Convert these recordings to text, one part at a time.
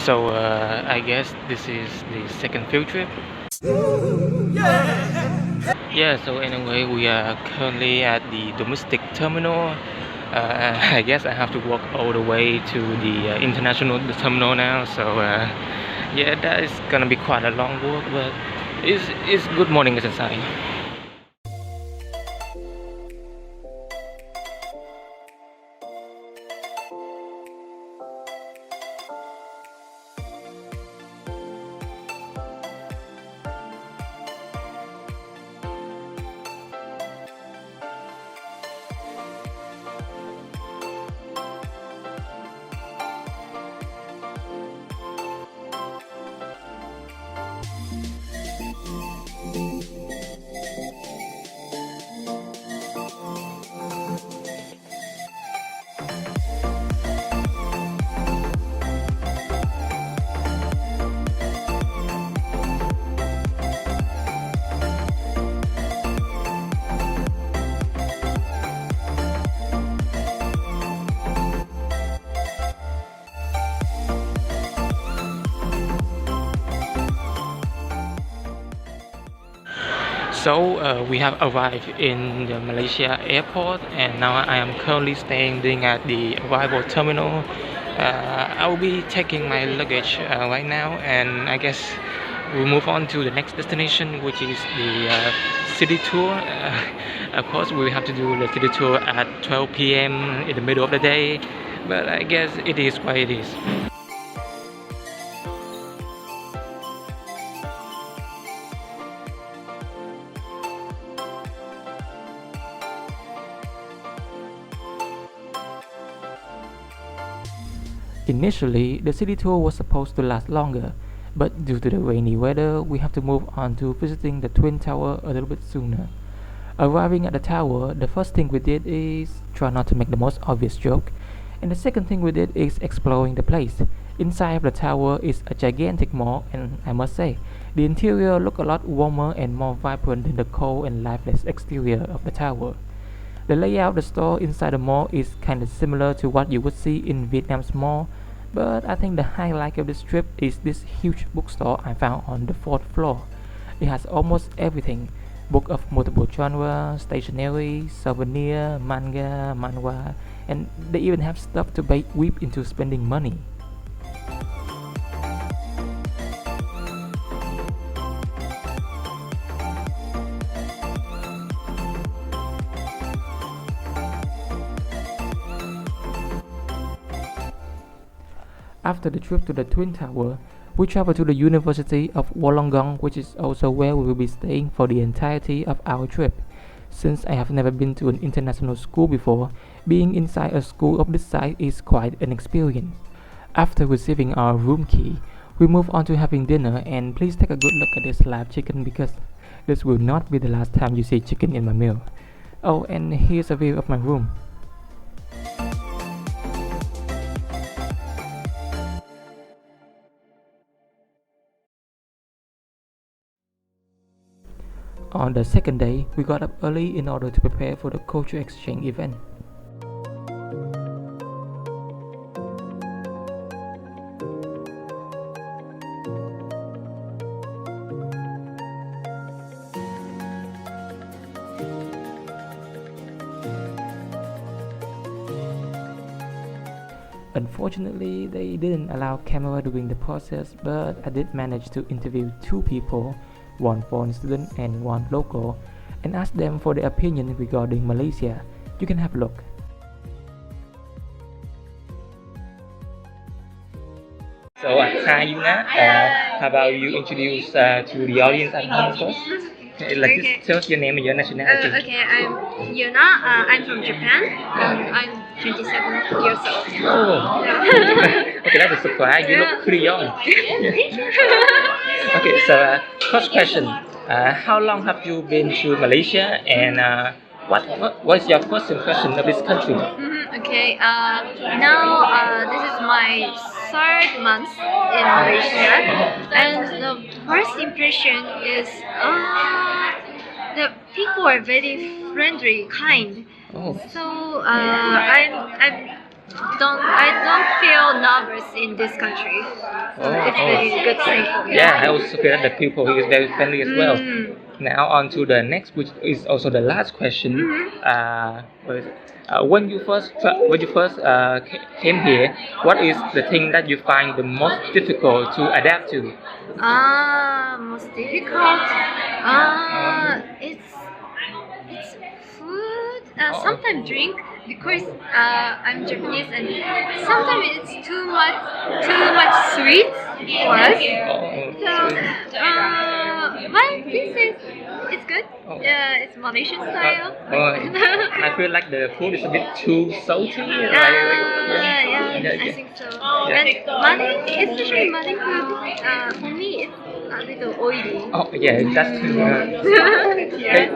So I guess this is the second field trip. Yeah, so anyway, we are currently at the domestic terminal. I guess I have to walk all the way to the international terminal now. So yeah, that is gonna be quite a long walk, but it's good morning exercise. So we have arrived in the Malaysia airport, and now I am currently standing at the arrival terminal. I will be taking my luggage right now, and I guess we'll move on to the next destination, which is the city tour. Of course, we have to do the city tour at 12 p.m. in the middle of the day, but I guess it is what it is. Initially, the city tour was supposed to last longer, but due to the rainy weather, we have to move on to visiting the Twin Tower a little bit sooner. Arriving at the tower, the first thing we did is try not to make the most obvious joke, and the second thing we did is exploring the place. Inside of the tower is a gigantic mall, and I must say, the interior looked a lot warmer and more vibrant than the cold and lifeless exterior of the tower. The layout of the store inside the mall is kinda similar to what you would see in Vietnam's mall, but I think the highlight of this trip is this huge bookstore I found on the fourth floor. It has almost everything: book of multiple genres, stationery, souvenir, manga, manhwa, and they even have stuff to whip into spending money. After the trip to the Twin Tower, we traveled to the University of Wollongong, which is also where we will be staying for the entirety of our trip. Since I have never been to an international school before, being inside a school of this size is quite an experience. After receiving our room key, we move on to having dinner, and please take a good look at this live chicken because this will not be the last time you see chicken in my meal. Oh, and here's a view of my room. On the second day, we got up early in order to prepare for the culture exchange event. Unfortunately, they didn't allow camera during the process, but I did manage to interview two people, one foreign student and one local, and ask them for their opinion regarding Malaysia. You can have a look. So, hi Yuna. How about you introduce to the audience at home first? Okay, like just tell us your name and your nationality. Okay, I'm Yuna. I'm from Japan. I'm 27 years old. Oh, okay, that's a surprise. You look pretty young. Okay, so first question: how long have you been to Malaysia, and what is your first impression of this country? Okay. Now this is my third month in Malaysia, and the first impression is the people are very friendly, kind. Oh, So I'm don't feel nervous in this country. So it's very good thing for me. Yeah, I also feel that the people here is very friendly as well. Mm. Now on to the next, which is also the last question. What is it? When you first came here, what is the thing that you find the most difficult to adapt to? Most difficult. It's food. Sometimes drink because I'm Japanese and sometimes it's too much sweet for us. But this is it's good. It's Malaysian style. I feel like the food is a bit too salty. I think so. And Malay, especially Malay food, for me it's a little oily. Oh yeah, that's true.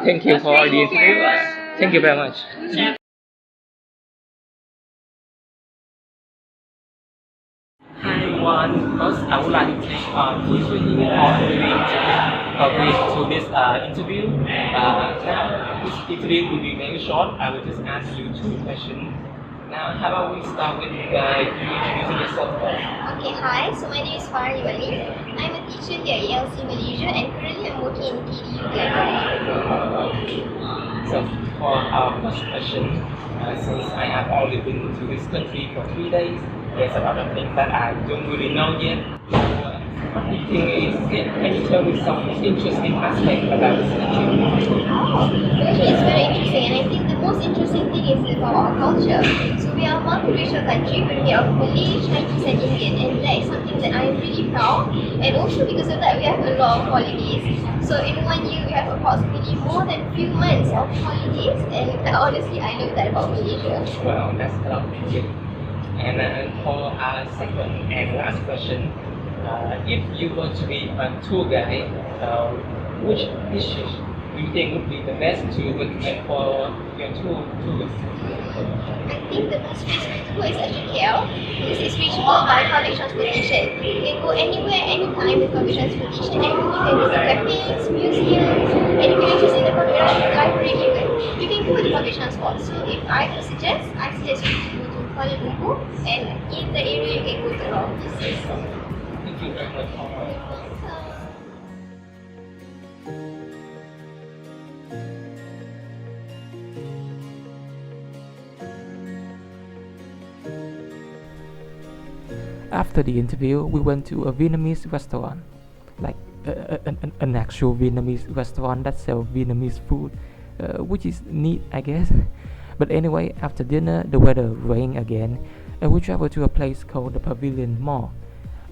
Thank you for the interview. Thank you very much. Hi everyone. First, I would like to thank teacher Yin for agreeing to this interview. This interview will be very short. I will just ask you 2 questions. Now, how about we start with you introducing yourself first? Okay, hi. So my name is Farah Wali. I'm a teacher here at ELC Malaysia and currently I'm working in TDU Glenrock. So for our first question, since I have only been to this country for 3 days, there's a lot of things that I don't really know yet. What do you think is, can you tell me some interesting aspect about this country? Actually, it's very interesting and I think the most interesting thing is about our culture. So we are a multiracial country, we're made of Malay, Chinese and Indian, and that is something that I am really proud. And also because of that, we have a lot of holidays. So in 1 year, we have approximately more than a few months of holidays, and honestly, I love that about Malaysia. Well, that's a lot of things. And for our second and last question, if you were to be a tour guide, which dishes do you think would be the best to recommend for your tourists? I think the best place to go is actually KL because it's reachable by public transportation. You can go anywhere, anytime with public transportation, and you can visit cafes, museums, and if you're interested in the public library even, you can go with the public transport. So if I could suggest, I suggest you to go to Kuala Lumpur, and in the area you can go to a lot of places. Thank you very much. After the interview, we went to a Vietnamese restaurant, like an actual Vietnamese restaurant that sells Vietnamese food, which is neat, I guess. But anyway, after dinner, the weather rained again, and we traveled to a place called the Pavilion Mall.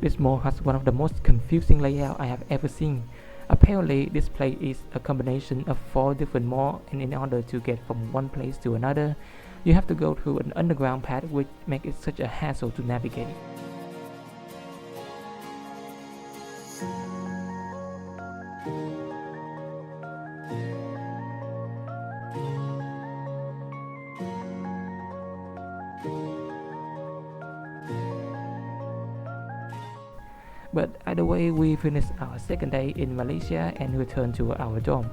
This mall has one of the most confusing layouts I have ever seen. Apparently, this place is a combination of 4 different malls, and in order to get from one place to another, you have to go through an underground path, which makes it such a hassle to navigate. But either way, we finished our second day in Malaysia and returned to our dorm.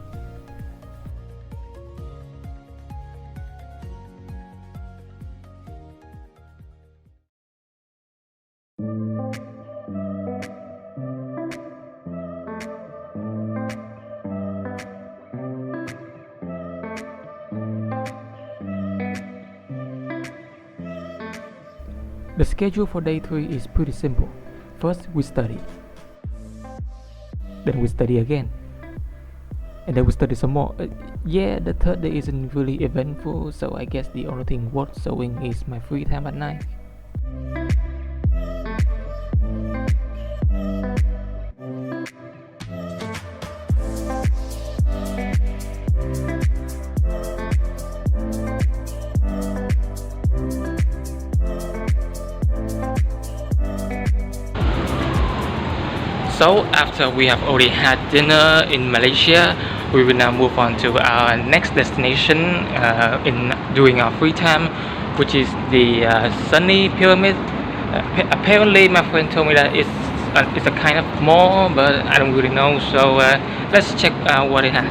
The schedule for day 3 is pretty simple. First, we study. Then we study again. And then we study some more. Yeah, the third day isn't really eventful, so I guess the only thing worth showing is my free time at night. So after we have already had dinner in Malaysia, we will now move on to our next destination during our free time, which is the Sunny Pyramid. Apparently my friend told me that it's a kind of mall, but I don't really know, so let's check out what it has.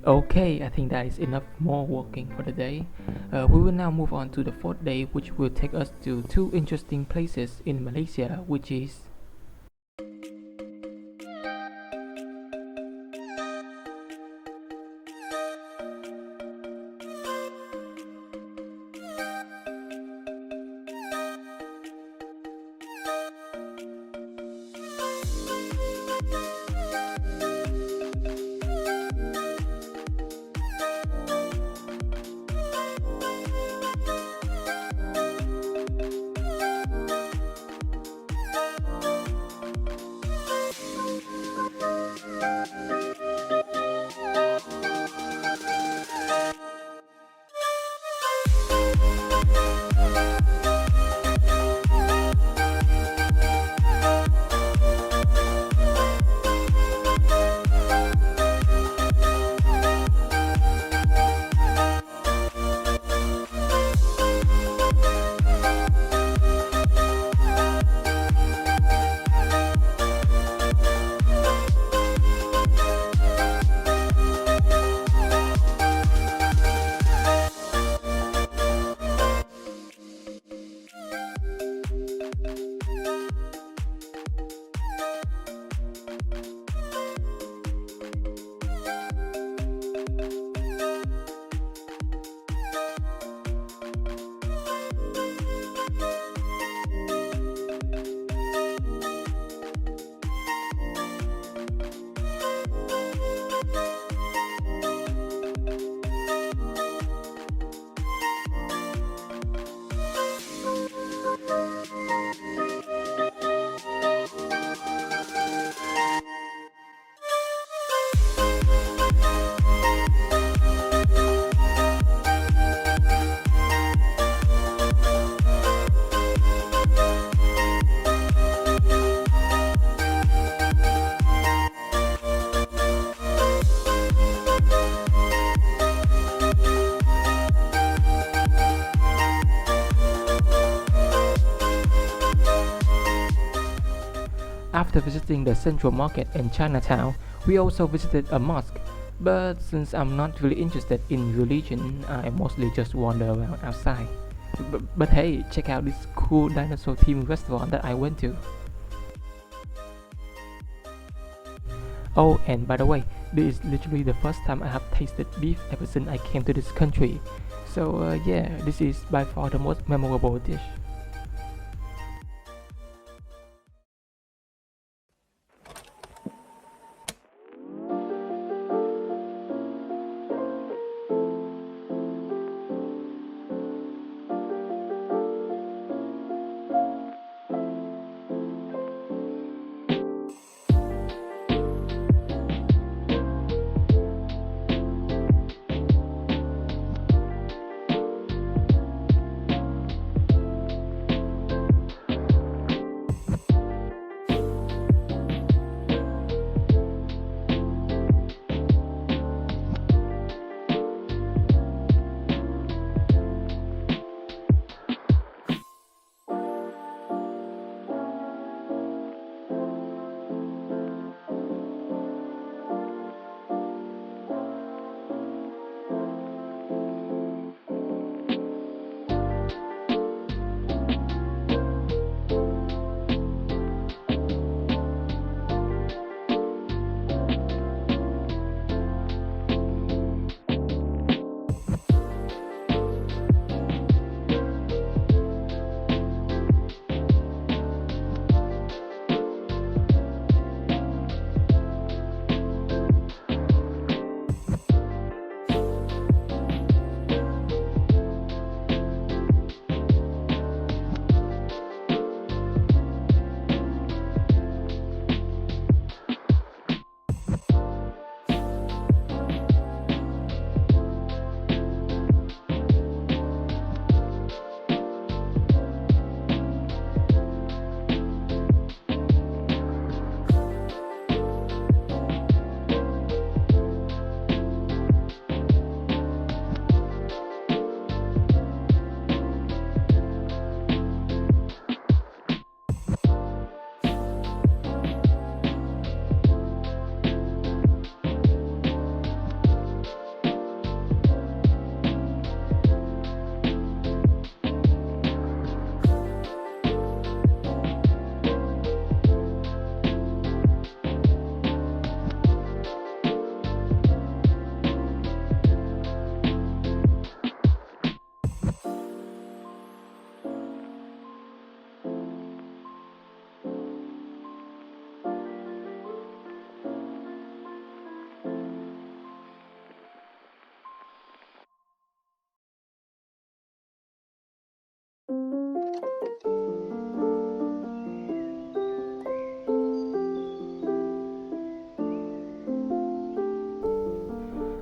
Okay, I think that is enough more walking for the day. We will now move on to the fourth day, which will take us to two interesting places in Malaysia, which is After visiting the Central Market in Chinatown, we also visited a mosque. But since I'm not really interested in religion, I mostly just wander around outside. But hey, check out this cool dinosaur themed restaurant that I went to. Oh, and by the way, this is literally the first time I have tasted beef ever since I came to this country. So yeah, this is by far the most memorable dish.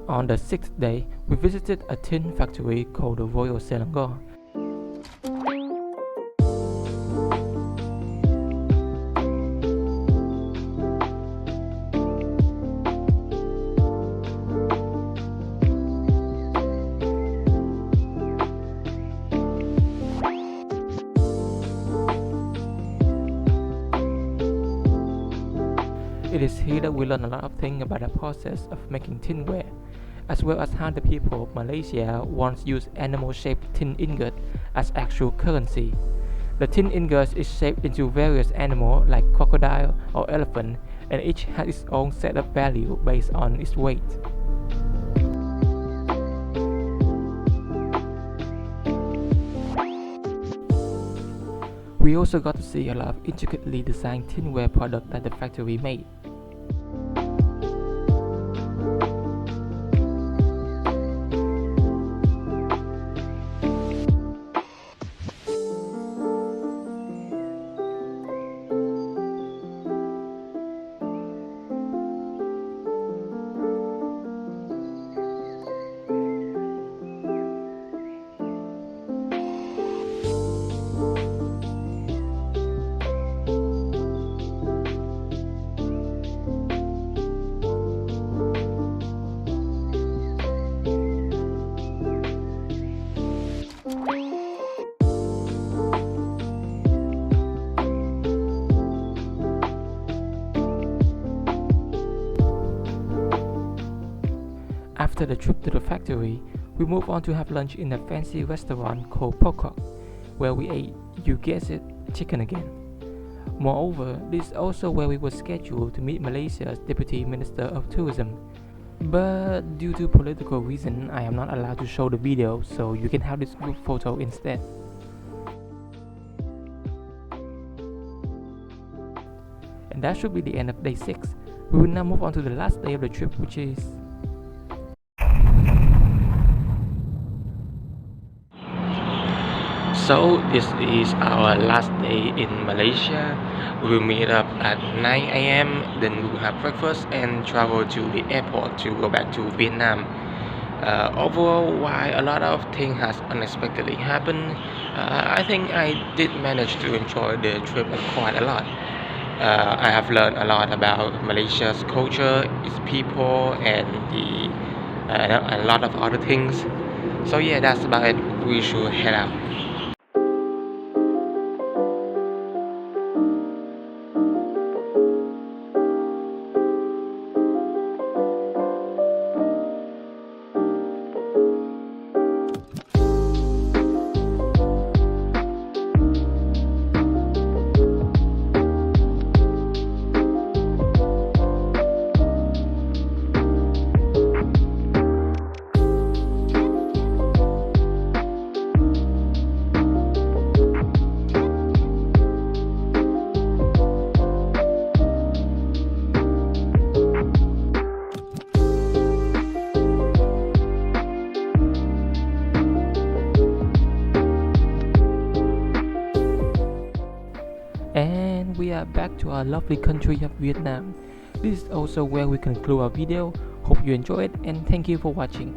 On the 6th day, we visited a tin factory called the Royal Selangor. It is here that we learn a lot of things about the process of making tinware, as well as how the people of Malaysia once used animal-shaped tin ingot as actual currency. The tin ingot is shaped into various animals like crocodile or elephant, and each has its own set of value based on its weight. We also got to see a lot of intricately designed tinware products that the factory made. After the trip to the factory, we moved on to have lunch in a fancy restaurant called Pokok, where we ate, you guessed it, chicken again. Moreover, this is also where we were scheduled to meet Malaysia's Deputy Minister of Tourism. But due to political reason, I am not allowed to show the video, so you can have this group photo instead. And that should be the end of day 6. We will now move on to the last day of the trip, which is... So this is our last day in Malaysia. We will meet up at 9 AM, then we will have breakfast and travel to the airport to go back to Vietnam. Overall, while a lot of things has unexpectedly happened, I think I did manage to enjoy the trip quite a lot. I have learned a lot about Malaysia's culture, its people, and a lot of other things. So yeah, that's about it. We should head out. And we are back to our lovely country of Vietnam. This is also where we conclude our video. Hope you enjoyed and thank you for watching.